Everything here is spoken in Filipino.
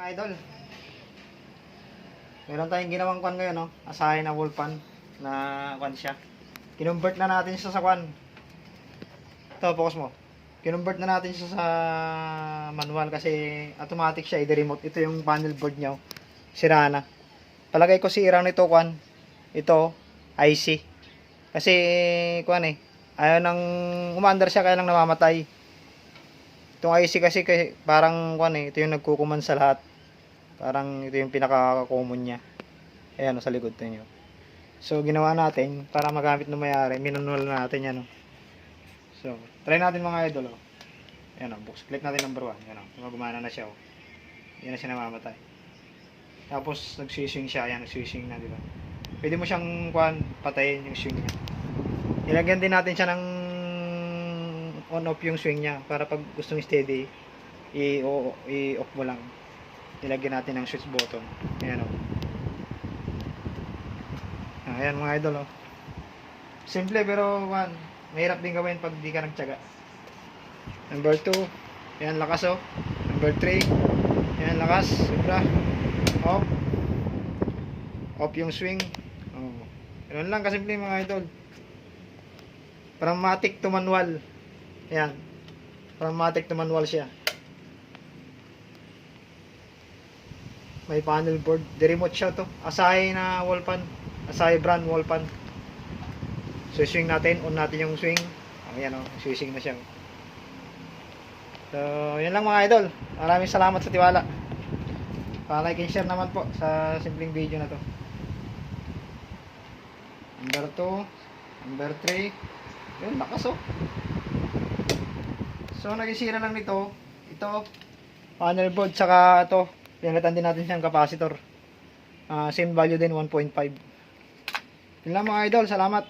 Mga idol, meron tayong ginawang kwan ngayon, no? Asahin na wall pan na kwan siya. Kinumbert na natin siya sa kwan. Ito, focus mo. Kinumbert na natin siya sa manual kasi automatic siya, i-remote. Ito yung panel board niya. Sira na. Palagay ko sira nito kwan. Ito, IC. Kasi kwan ayaw nang umaandar siya kaya lang namamatay. Itong IC kasi parang kwan ito yung nagkukuman sa lahat. Parang ito yung pinaka-common niya. Ayan, sa likod niyo. So, ginawa natin para magamit ng mayari. Minunual natin yan. So, try natin mga idol. Ayan, box. Click natin number 1. Ayan, gumana na siya. Yan na siya namamatay. Tapos, nag-switching siya. Ayan, nag-switching na, diba? Pwede mo siyang patayin yung swing niya. Ilagyan din natin siya ng on-off yung swing niya para pag gustong steady, i-off mo lang. Ilagyan natin ng switch button. Ayan o. Ayan mga idol o. Simple pero mahirap din gawin pag di ka nagtyaga. Number 2. Ayan lakas o. Number 3. Ayan lakas. Sobra. Off. Off yung swing. Ganun lang kasimple mga idol. From matic to manual. Ayan. From matic to manual siya. May panel board, the remote siya to. Asahi na wall pan. Asahi brand wall pan. So swing natin, on natin yung swing. Ayan o, swing na siya. So, yun lang mga idol. Maraming salamat sa tiwala. Pa-like and share naman po sa simpleng video na to. Number 2, number 3. Yun, lakas o. So, nagisira lang nito. Ito, panel board, saka ito. Pinalitan din natin siyang capacitor. Same value din, 1.5. Yun lang mga idol, salamat.